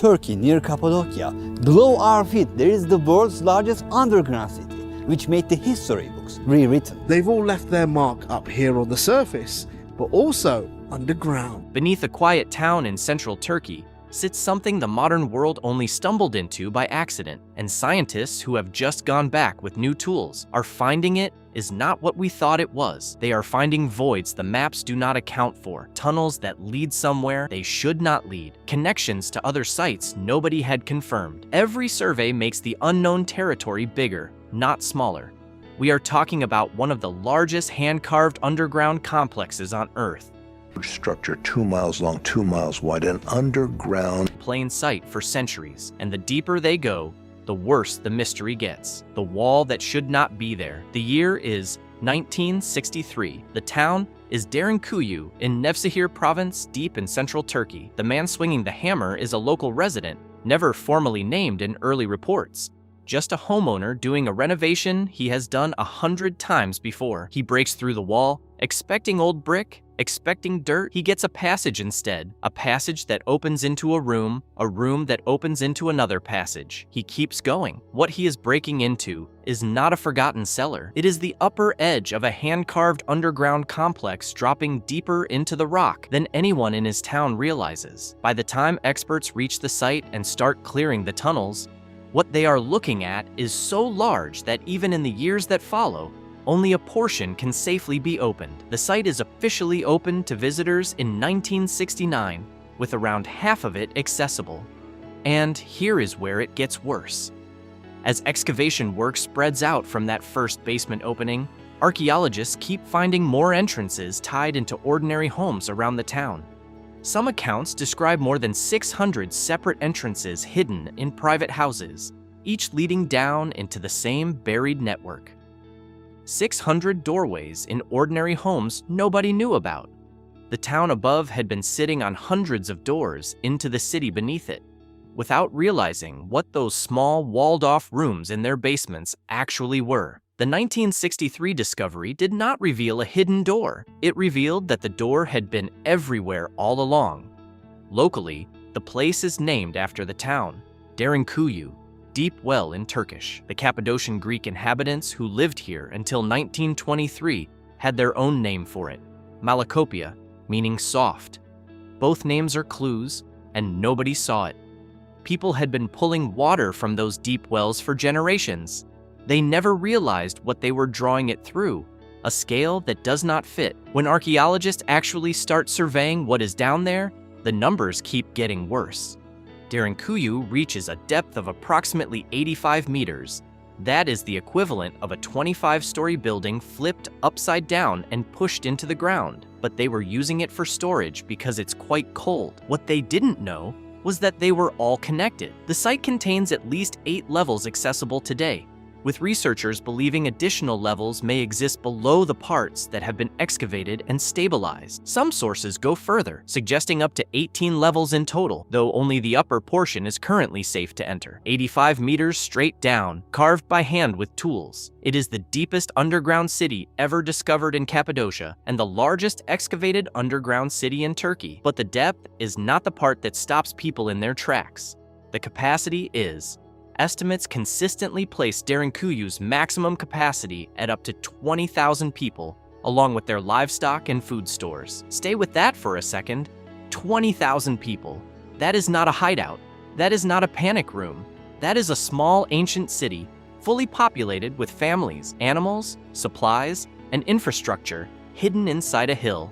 Turkey, near Cappadocia. Below our feet, there is the world's largest underground city, which made the history books rewritten. They've all left their mark up here on the surface, but also underground. Beneath a quiet town in central Turkey sits something the modern world only stumbled into by accident, and scientists who have just gone back with new tools are finding it is not what we thought it was. They are finding voids the maps do not account for, tunnels that lead somewhere they should not lead, connections to other sites nobody had confirmed. Every survey makes the unknown territory bigger, not smaller. We are talking about one of the largest hand-carved underground complexes on Earth. Structure 2 miles long, 2 miles wide, an underground. Plain sight for centuries, and the deeper they go, the worse the mystery gets. The wall that should not be there. The year is 1963. The town is Derinkuyu in Nevşehir province, deep in central Turkey. The man swinging the hammer is a local resident, never formally named in early reports. Just a homeowner doing a renovation he has done 100 times before. He breaks through the wall, expecting old brick, expecting dirt. He gets a passage instead, a passage that opens into a room that opens into another passage. He keeps going. What he is breaking into is not a forgotten cellar. It is the upper edge of a hand-carved underground complex dropping deeper into the rock than anyone in his town realizes. By the time experts reach the site and start clearing the tunnels, what they are looking at is so large that even in the years that follow, only a portion can safely be opened. The site is officially opened to visitors in 1969, with around half of it accessible. And here is where it gets worse. As excavation work spreads out from that first basement opening, archaeologists keep finding more entrances tied into ordinary homes around the town. Some accounts describe more than 600 separate entrances hidden in private houses, each leading down into the same buried network. 600 doorways in ordinary homes nobody knew about. The town above had been sitting on hundreds of doors into the city beneath it, without realizing what those small walled-off rooms in their basements actually were. The 1963 discovery did not reveal a hidden door. It revealed that the door had been everywhere all along. Locally, the place is named after the town, Derinkuyu, deep well in Turkish. The Cappadocian Greek inhabitants who lived here until 1923 had their own name for it, Malakopia, meaning soft. Both names are clues, and nobody saw it. People had been pulling water from those deep wells for generations. They never realized what they were drawing it through, a scale that does not fit. When archaeologists actually start surveying what is down there, the numbers keep getting worse. Derinkuyu reaches a depth of approximately 85 meters. That is the equivalent of a 25-story building flipped upside down and pushed into the ground. But they were using it for storage because it's quite cold. What they didn't know was that they were all connected. The site contains at least 8 levels accessible today, with researchers believing additional levels may exist below the parts that have been excavated and stabilized. Some sources go further, suggesting up to 18 levels in total, though only the upper portion is currently safe to enter. 85 meters straight down, carved by hand with tools. It is the deepest underground city ever discovered in Cappadocia and the largest excavated underground city in Turkey. But the depth is not the part that stops people in their tracks. The capacity is. Estimates consistently place Derinkuyu's maximum capacity at up to 20,000 people, along with their livestock and food stores. Stay with that for a second. 20,000 people. That is not a hideout. That is not a panic room. That is a small ancient city, fully populated with families, animals, supplies, and infrastructure hidden inside a hill.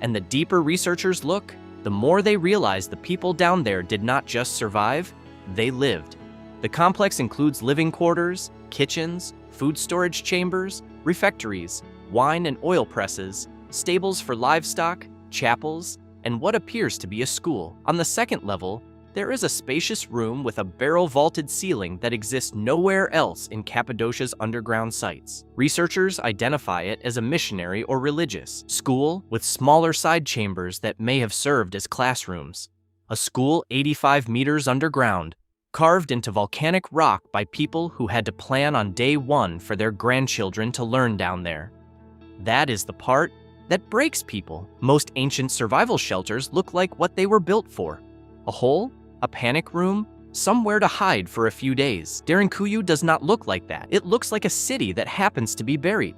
And the deeper researchers look, the more they realize the people down there did not just survive, they lived. The complex includes living quarters, kitchens, food storage chambers, refectories, wine and oil presses, stables for livestock, chapels, and what appears to be a school. On the second level, there is a spacious room with a barrel-vaulted ceiling that exists nowhere else in Cappadocia's underground sites. Researchers identify it as a missionary or religious school with smaller side chambers that may have served as classrooms. A school 85 meters underground, carved into volcanic rock by people who had to plan on day one for their grandchildren to learn down there. That is the part that breaks people. Most ancient survival shelters look like what they were built for. A hole, A panic room? Somewhere to hide for a few days. Derinkuyu does not look like that. It looks like a city that happens to be buried.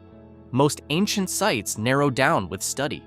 Most ancient sites narrow down with study.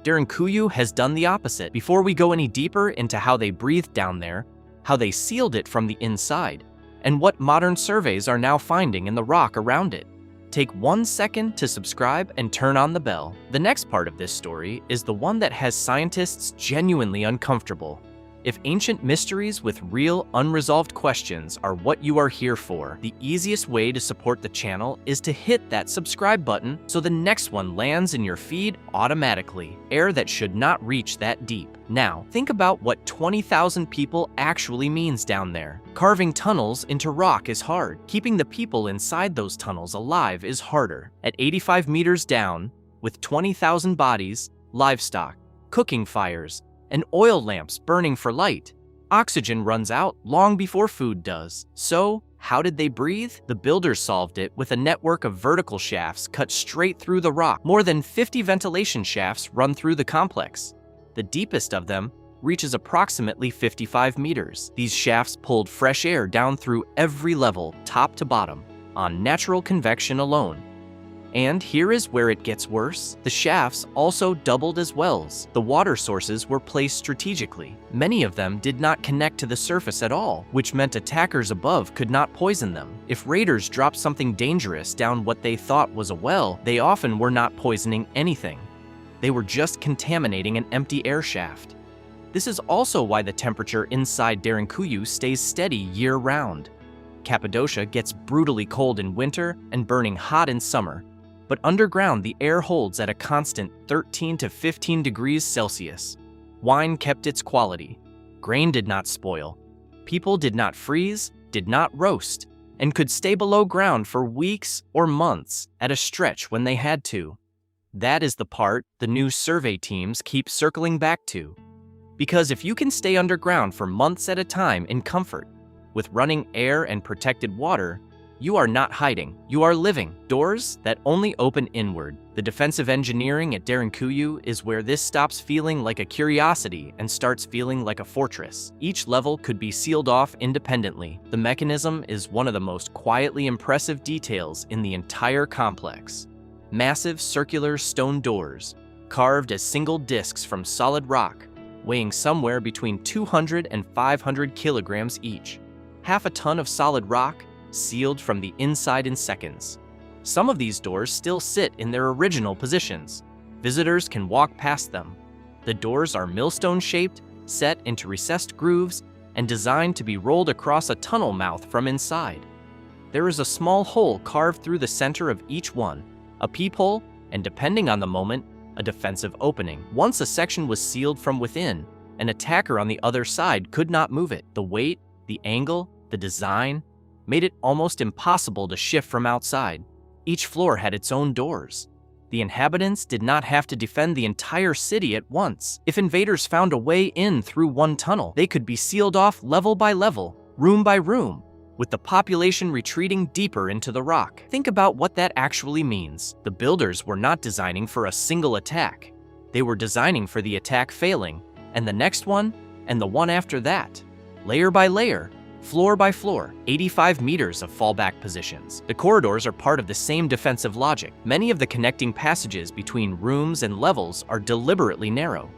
Derinkuyu has done the opposite. Before we go any deeper into how they breathed down there, how they sealed it from the inside, and what modern surveys are now finding in the rock around it. Take 1 second to subscribe and turn on the bell. The next part of this story is the one that has scientists genuinely uncomfortable. If ancient mysteries with real, unresolved questions are what you are here for, the easiest way to support the channel is to hit that subscribe button so the next one lands in your feed automatically. Air that should not reach that deep. Now, think about what 20,000 people actually means down there. Carving tunnels into rock is hard. Keeping the people inside those tunnels alive is harder. At 85 meters down, with 20,000 bodies, livestock, cooking fires, and oil lamps burning for light, oxygen runs out long before food does. So, how did they breathe? The builders solved it with a network of vertical shafts cut straight through the rock. More than 50 ventilation shafts run through the complex. The deepest of them reaches approximately 55 meters. These shafts pulled fresh air down through every level, top to bottom, on natural convection alone. And here is where it gets worse. The shafts also doubled as wells. The water sources were placed strategically. Many of them did not connect to the surface at all, which meant attackers above could not poison them. If raiders dropped something dangerous down what they thought was a well, they often were not poisoning anything. They were just contaminating an empty air shaft. This is also why the temperature inside Derinkuyu stays steady year-round. Cappadocia gets brutally cold in winter and burning hot in summer. But underground, the air holds at a constant 13 to 15 degrees Celsius. Wine kept its quality. Grain did not spoil. People did not freeze, did not roast, and could stay below ground for weeks or months at a stretch when they had to. That is the part the new survey teams keep circling back to. Because if you can stay underground for months at a time in comfort, with running air and protected water, you are not hiding, you are living. Doors that only open inward. The defensive engineering at Derinkuyu is where this stops feeling like a curiosity and starts feeling like a fortress. Each level could be sealed off independently. The mechanism is one of the most quietly impressive details in the entire complex. Massive circular stone doors, carved as single discs from solid rock, weighing somewhere between 200 and 500 kilograms each. Half a ton of solid rock, sealed from the inside in seconds. Some of these doors still sit in their original positions. Visitors can walk past them. The doors are millstone-shaped, set into recessed grooves, and designed to be rolled across a tunnel mouth from inside. There is a small hole carved through the center of each one, a peephole, and depending on the moment, a defensive opening. Once a section was sealed from within, an attacker on the other side could not move it. The weight, the angle, the design made it almost impossible to shift from outside. Each floor had its own doors. The inhabitants did not have to defend the entire city at once. If invaders found a way in through one tunnel, they could be sealed off level by level, room by room, with the population retreating deeper into the rock. Think about what that actually means. The builders were not designing for a single attack. They were designing for the attack failing, and the next one, and the one after that. Layer by layer, floor by floor, 85 meters of fallback positions. The corridors are part of the same defensive logic. Many of the connecting passages between rooms and levels are deliberately narrow.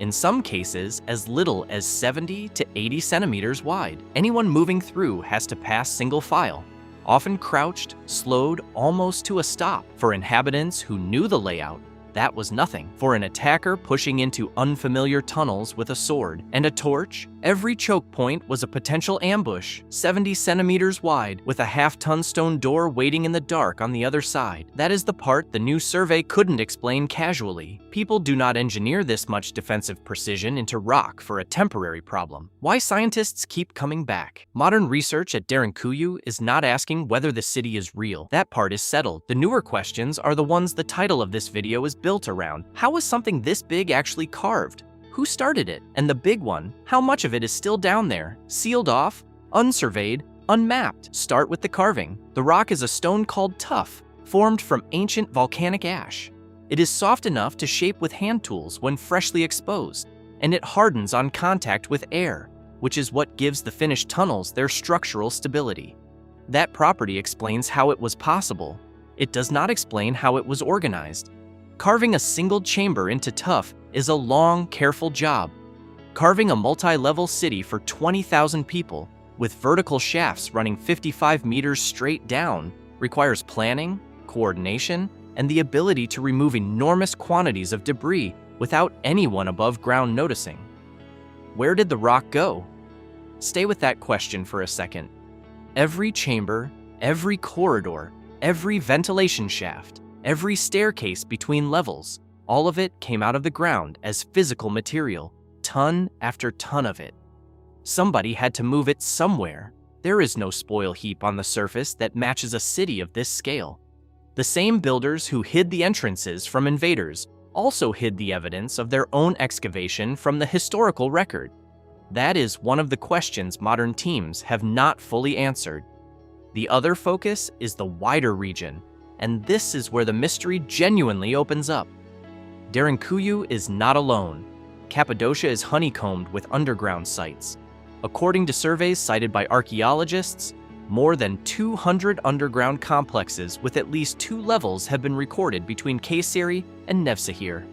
In some cases, as little as 70 to 80 centimeters wide. Anyone moving through has to pass single file, often crouched, slowed almost to a stop. For inhabitants who knew the layout, that was nothing. For an attacker pushing into unfamiliar tunnels with a sword and a torch, every choke point was a potential ambush, 70 centimeters wide, with a half-ton stone door waiting in the dark on the other side. That is the part the new survey couldn't explain casually. People do not engineer this much defensive precision into rock for a temporary problem. Why scientists keep coming back? Modern research at Derinkuyu is not asking whether the city is real. That part is settled. The newer questions are the ones the title of this video is built around. How was something this big actually carved? Who started it? And the big one, how much of it is still down there, sealed off, unsurveyed, unmapped? Start with the carving. The rock is a stone called tuff, formed from ancient volcanic ash. It is soft enough to shape with hand tools when freshly exposed, and it hardens on contact with air, which is what gives the finished tunnels their structural stability. That property explains how it was possible. It does not explain how it was organized. Carving a single chamber into tuff is a long, careful job. Carving a multi-level city for 20,000 people with vertical shafts running 55 meters straight down requires planning, coordination, and the ability to remove enormous quantities of debris without anyone above ground noticing. Where did the rock go? Stay with that question for a second. Every chamber, every corridor, every ventilation shaft, every staircase between levels, all of it came out of the ground as physical material, ton after ton of it. Somebody had to move it somewhere. There is no spoil heap on the surface that matches a city of this scale. The same builders who hid the entrances from invaders also hid the evidence of their own excavation from the historical record. That is one of the questions modern teams have not fully answered. The other focus is the wider region, and this is where the mystery genuinely opens up. Derinkuyu is not alone. Cappadocia is honeycombed with underground sites. According to surveys cited by archaeologists, more than 200 underground complexes with at least 2 levels have been recorded between Kayseri and Nevşehir.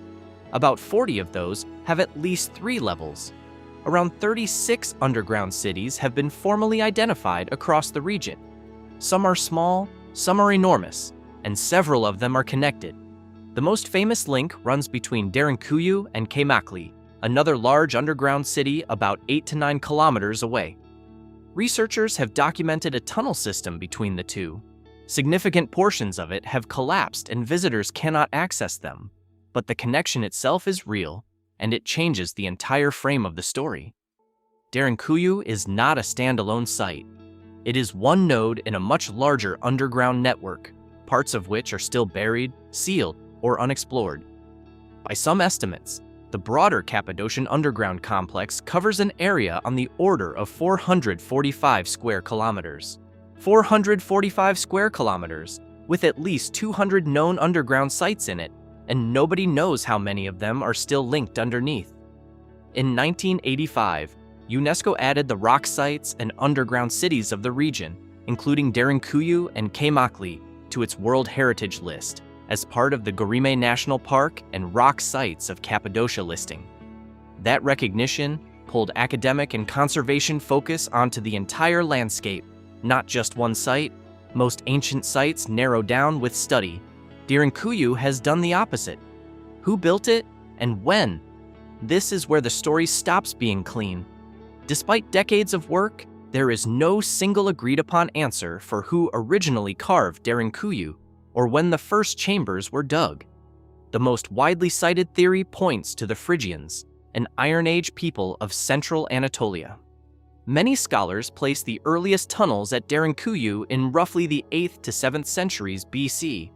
About 40 of those have at least 3 levels. Around 36 underground cities have been formally identified across the region. Some are small, some are enormous, and several of them are connected. The most famous link runs between Derinkuyu and Kaymakli, another large underground city about 8 to 9 kilometers away. Researchers have documented a tunnel system between the two. Significant portions of it have collapsed and visitors cannot access them, but the connection itself is real, and it changes the entire frame of the story. Derinkuyu is not a standalone site. It is one node in a much larger underground network, parts of which are still buried, sealed, or unexplored. By some estimates, the broader Cappadocian underground complex covers an area on the order of 445 square kilometers. 445 square kilometers, with at least 200 known underground sites in it, and nobody knows how many of them are still linked underneath. In 1985, UNESCO added the rock sites and underground cities of the region, including Derinkuyu and Kaymakli, to its World Heritage List, as part of the Göreme National Park and Rock Sites of Cappadocia listing. That recognition pulled academic and conservation focus onto the entire landscape, not just one site. Most ancient sites narrow down with study. Derinkuyu has done the opposite. Who built it and when? This is where the story stops being clean. Despite decades of work, there is no single agreed-upon answer for who originally carved Derinkuyu or when the first chambers were dug. The most widely cited theory points to the Phrygians, an Iron Age people of central Anatolia. Many scholars place the earliest tunnels at Derinkuyu in roughly the 8th to 7th centuries BC,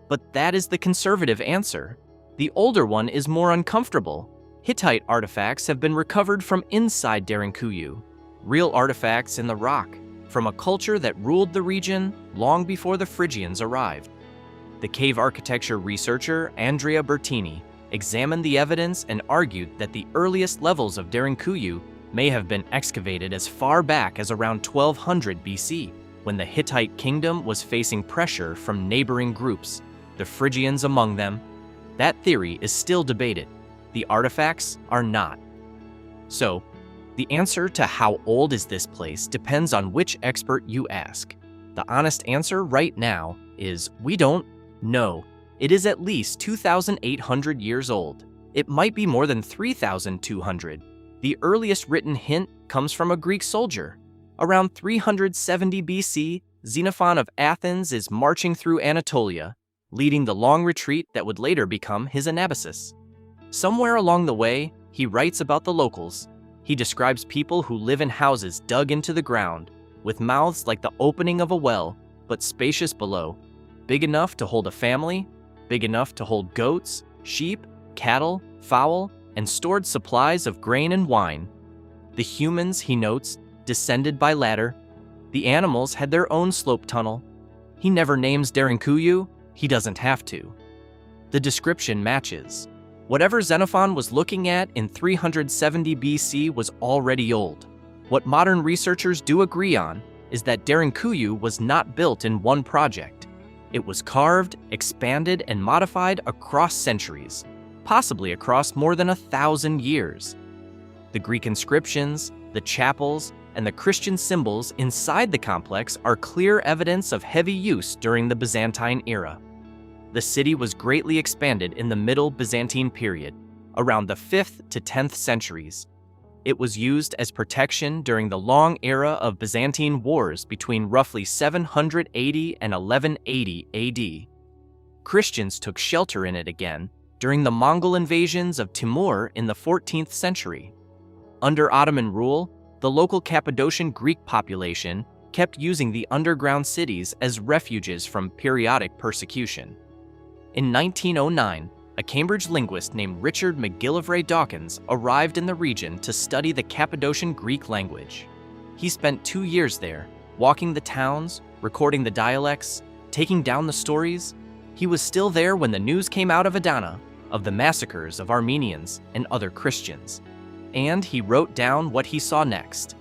but that is the conservative answer. The older one is more uncomfortable. Hittite artifacts have been recovered from inside Derinkuyu, real artifacts in the rock, from a culture that ruled the region long before the Phrygians arrived. The cave architecture researcher Andrea Bertini examined the evidence and argued that the earliest levels of Derinkuyu may have been excavated as far back as around 1200 BC, when the Hittite kingdom was facing pressure from neighboring groups, the Phrygians among them. That theory is still debated. The artifacts are not. So, the answer to how old is this place depends on which expert you ask. The honest answer right now is we don't know. It is at least 2,800 years old. It might be more than 3,200. The earliest written hint comes from a Greek soldier. Around 370 BC, Xenophon of Athens is marching through Anatolia, leading the long retreat that would later become his Anabasis. Somewhere along the way, he writes about the locals. He describes people who live in houses dug into the ground, with mouths like the opening of a well, but spacious below, big enough to hold a family, big enough to hold goats, sheep, cattle, fowl, and stored supplies of grain and wine. The humans, he notes, descended by ladder. The animals had their own slope tunnel. He never names Derinkuyu. He doesn't have to. The description matches. Whatever Xenophon was looking at in 370 BC was already old. What modern researchers do agree on is that Derinkuyu was not built in one project. It was carved, expanded, and modified across centuries, possibly across more than 1,000 years. The Greek inscriptions, the chapels, and the Christian symbols inside the complex are clear evidence of heavy use during the Byzantine era. The city was greatly expanded in the Middle Byzantine period, around the 5th to 10th centuries. It was used as protection during the long era of Byzantine wars between roughly 780 and 1180 AD. Christians took shelter in it again during the Mongol invasions of Timur in the 14th century. Under Ottoman rule, the local Cappadocian Greek population kept using the underground cities as refuges from periodic persecution. In 1909, a Cambridge linguist named Richard McGillivray Dawkins arrived in the region to study the Cappadocian Greek language. He spent 2 years there, walking the towns, recording the dialects, taking down the stories. He was still there when the news came out of Adana of the massacres of Armenians and other Christians. And he wrote down what he saw next.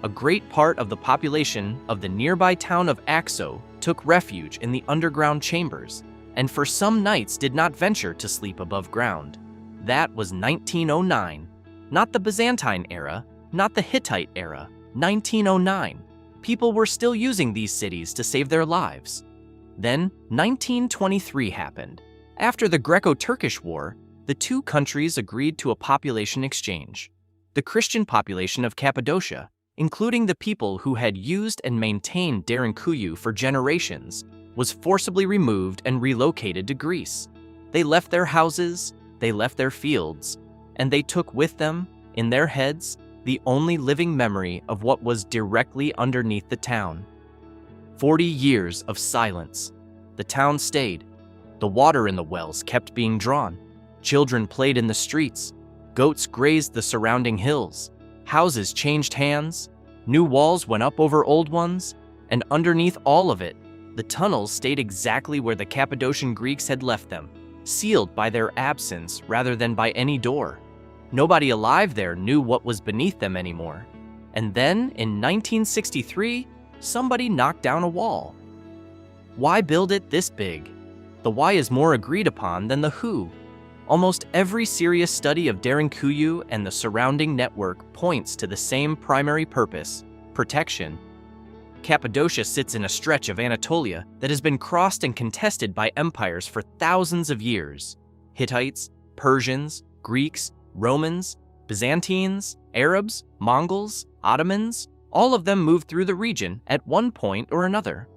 A great part of the population of the nearby town of Akso took refuge in the underground chambers, and for some nights did not venture to sleep above ground. That was 1909, not the Byzantine era, not the Hittite era, 1909. People were still using these cities to save their lives. Then 1923 happened. After the Greco-Turkish War, the two countries agreed to a population exchange. The Christian population of Cappadocia, including the people who had used and maintained Derinkuyu for generations, was forcibly removed and relocated to Greece. They left their houses, they left their fields, and they took with them, in their heads, the only living memory of what was directly underneath the town. 40 years of silence. The town stayed. The water in the wells kept being drawn. Children played in the streets. Goats grazed the surrounding hills. Houses changed hands. New walls went up over old ones. And underneath all of it, the tunnels stayed exactly where the Cappadocian Greeks had left them, sealed by their absence rather than by any door. Nobody alive there knew what was beneath them anymore. And then, in 1963, somebody knocked down a wall. Why build it this big? The why is more agreed upon than the who. Almost every serious study of Derinkuyu and the surrounding network points to the same primary purpose: protection. Cappadocia sits in a stretch of Anatolia that has been crossed and contested by empires for thousands of years. Hittites, Persians, Greeks, Romans, Byzantines, Arabs, Mongols, Ottomans, all of them moved through the region at one point or another.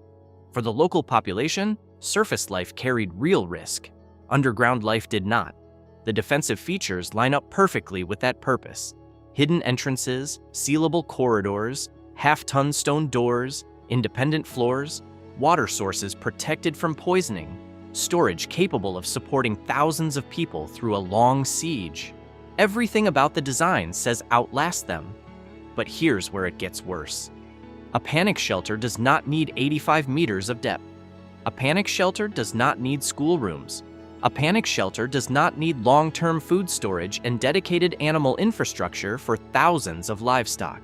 For the local population, surface life carried real risk. Underground life did not. The defensive features line up perfectly with that purpose. Hidden entrances, sealable corridors, half-ton stone doors, independent floors, water sources protected from poisoning, storage capable of supporting thousands of people through a long siege. Everything about the design says outlast them. But here's where it gets worse. A panic shelter does not need 85 meters of depth. A panic shelter does not need schoolrooms. A panic shelter does not need long-term food storage and dedicated animal infrastructure for thousands of livestock.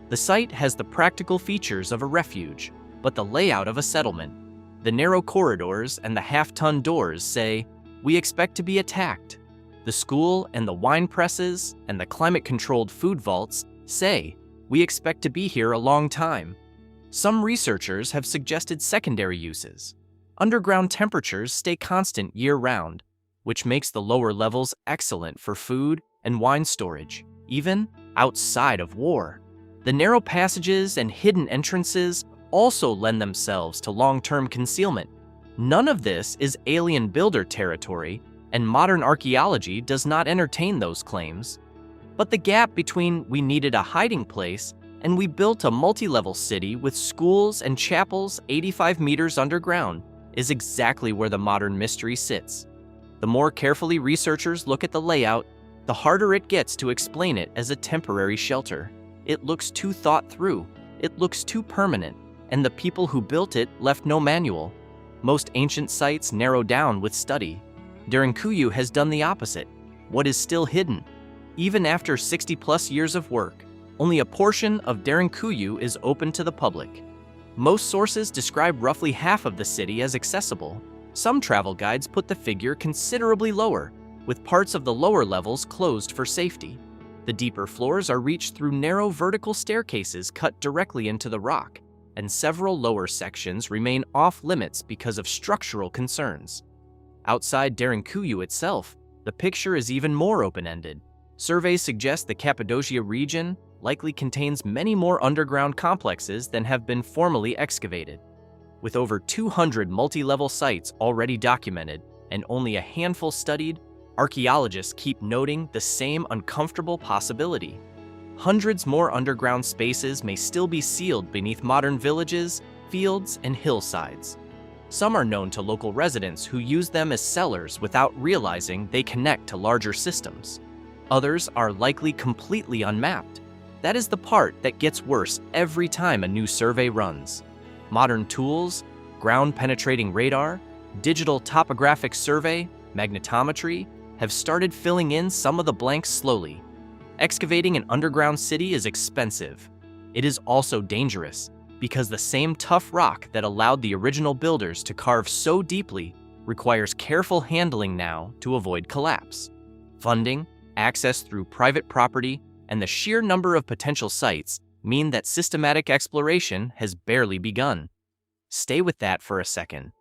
The site has the practical features of a refuge, but the layout of a settlement. The narrow corridors and the half-ton doors say, "We expect to be attacked." The school and the wine presses and the climate-controlled food vaults say, "We expect to be here a long time." Some researchers have suggested secondary uses. Underground temperatures stay constant year-round, which makes the lower levels excellent for food and wine storage, even outside of war. The narrow passages and hidden entrances also lend themselves to long-term concealment. None of this is alien builder territory, and modern archaeology does not entertain those claims. But the gap between "we needed a hiding place" and "we built a multi-level city with schools and chapels 85 meters underground" is exactly where the modern mystery sits. The more carefully researchers look at the layout, the harder it gets to explain it as a temporary shelter. It looks too thought through, it looks too permanent, and the people who built it left no manual. Most ancient sites narrow down with study. Derinkuyu has done the opposite. What is still hidden? Even after 60-plus years of work, Only a portion of Derinkuyu is open to the public. Most sources describe roughly half of the city as accessible. Some travel guides put the figure considerably lower, with parts of the lower levels closed for safety. The deeper floors are reached through narrow vertical staircases cut directly into the rock, and several lower sections remain off-limits because of structural concerns. Outside Derinkuyu itself, the picture is even more open-ended. Surveys suggest the Cappadocia region likely contains many more underground complexes than have been formally excavated. With over 200 multi-level sites already documented and only a handful studied, archaeologists keep noting the same uncomfortable possibility. Hundreds more underground spaces may still be sealed beneath modern villages, fields, and hillsides. Some are known to local residents who use them as cellars without realizing they connect to larger systems. Others are likely completely unmapped. That is the part that gets worse every time a new survey runs. Modern tools, ground-penetrating radar, digital topographic survey, magnetometry, have started filling in some of the blanks slowly. Excavating an underground city is expensive. It is also dangerous, because the same tough rock that allowed the original builders to carve so deeply requires careful handling now to avoid collapse. Funding, access through private property, and the sheer number of potential sites mean that systematic exploration has barely begun. Stay with that for a second.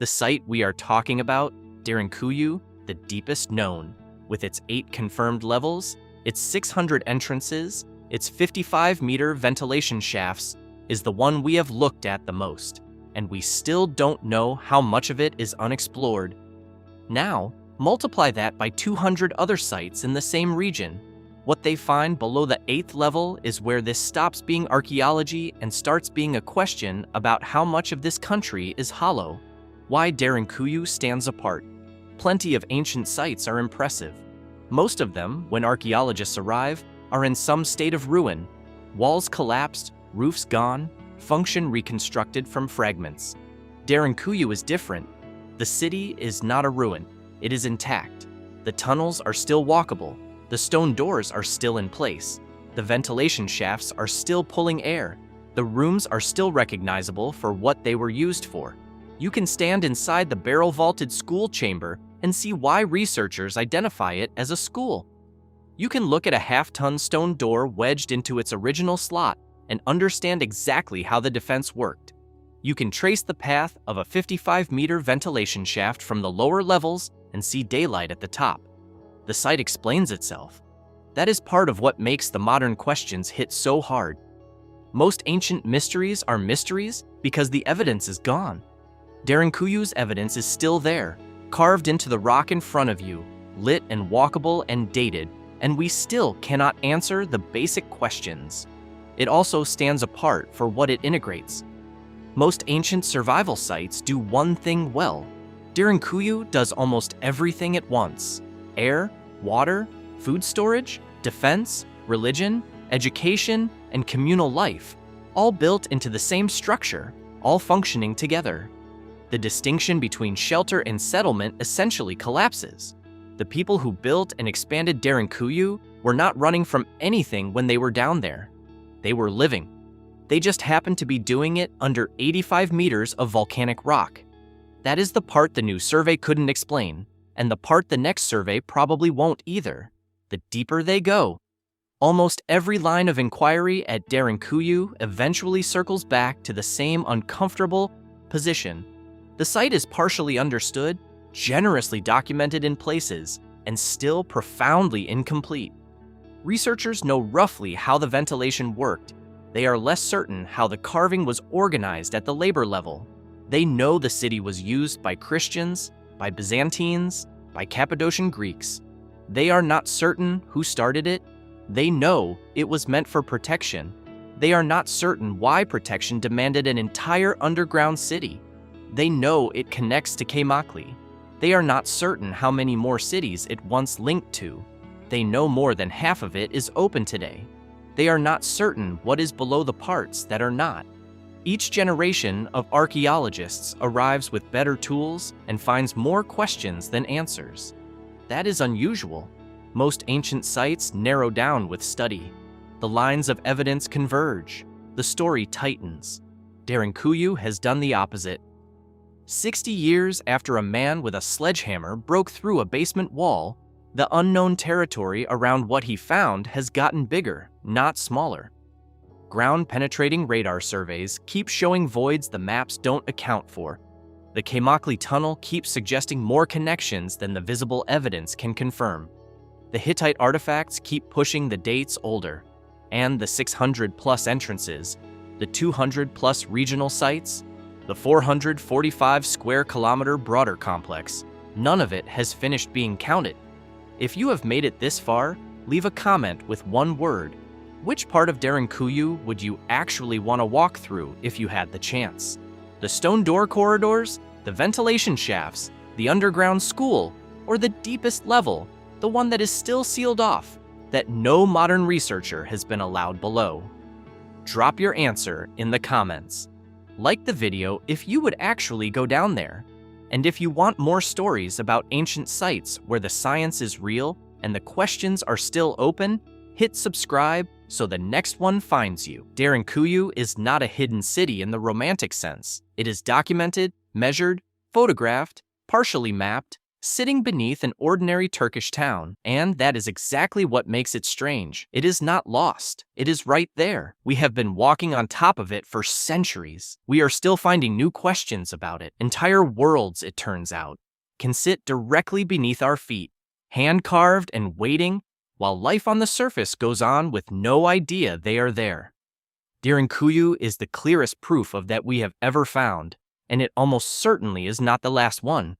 The site we are talking about, Derinkuyu, the deepest known, with its 8 confirmed levels, its 600 entrances, its 55-meter ventilation shafts, is the one we have looked at the most, and we still don't know how much of it is unexplored. Now, multiply that by 200 other sites in the same region. What they find below the 8th level is where this stops being archaeology and starts being a question about how much of this country is hollow. Why Derinkuyu stands apart. Plenty of ancient sites are impressive. Most of them, when archaeologists arrive, are in some state of ruin. Walls collapsed, roofs gone, function reconstructed from fragments. Derinkuyu is different. The city is not a ruin. It is intact. The tunnels are still walkable. The stone doors are still in place. The ventilation shafts are still pulling air. The rooms are still recognizable for what they were used for. You can stand inside the barrel-vaulted school chamber and see why researchers identify it as a school. You can look at a half-ton stone door wedged into its original slot and understand exactly how the defense worked. You can trace the path of a 55-meter ventilation shaft from the lower levels and see daylight at the top. The site explains itself. That is part of what makes the modern questions hit so hard. Most ancient mysteries are mysteries because the evidence is gone. Derinkuyu's evidence is still there, carved into the rock in front of you, lit and walkable and dated, and we still cannot answer the basic questions. It also stands apart for what it integrates. Most ancient survival sites do one thing well. Derinkuyu does almost everything at once. Air, water, food storage, defense, religion, education, and communal life, all built into the same structure, all functioning together. The distinction between shelter and settlement essentially collapses. The people who built and expanded Derinkuyu were not running from anything when they were down there. They were living. They just happened to be doing it under 85 meters of volcanic rock. That is the part the new survey couldn't explain, and the part the next survey probably won't either. The deeper they go. Almost every line of inquiry at Derinkuyu eventually circles back to the same uncomfortable position. The site is partially understood, generously documented in places, and still profoundly incomplete. Researchers know roughly how the ventilation worked. They are less certain how the carving was organized at the labor level. They know the city was used by Christians, by Byzantines, by Cappadocian Greeks. They are not certain who started it. They know it was meant for protection. They are not certain why protection demanded an entire underground city. They know it connects to Keimakli. They are not certain how many more cities it once linked to. They know more than half of it is open today. They are not certain what is below the parts that are not. Each generation of archaeologists arrives with better tools and finds more questions than answers. That is unusual. Most ancient sites narrow down with study. The lines of evidence converge. The story tightens. Derinkuyu has done the opposite. 60 years after a man with a sledgehammer broke through a basement wall, the unknown territory around what he found has gotten bigger, not smaller. Ground-penetrating radar surveys keep showing voids the maps don't account for. The Keimakli Tunnel keeps suggesting more connections than the visible evidence can confirm. The Hittite artifacts keep pushing the dates older, and the 600-plus entrances, the 200-plus regional sites, the 445-square-kilometer broader complex, none of it has finished being counted. If you have made it this far, leave a comment with one word. Which part of Derinkuyu would you actually want to walk through if you had the chance? The stone door corridors, the ventilation shafts, the underground school, or the deepest level, the one that is still sealed off, that no modern researcher has been allowed below? Drop your answer in the comments. Like the video if you would actually go down there. And if you want more stories about ancient sites where the science is real and the questions are still open, hit subscribe so the next one finds you. Derinkuyu is not a hidden city in the romantic sense. It is documented, measured, photographed, partially mapped, sitting beneath an ordinary Turkish town, and that is exactly what makes it strange. It is not lost. It is right there. We have been walking on top of it for centuries. We are still finding new questions about it. Entire worlds, it turns out, can sit directly beneath our feet, hand-carved and waiting, while life on the surface goes on with no idea they are there. Derinkuyu is the clearest proof of that we have ever found, and it almost certainly is not the last one.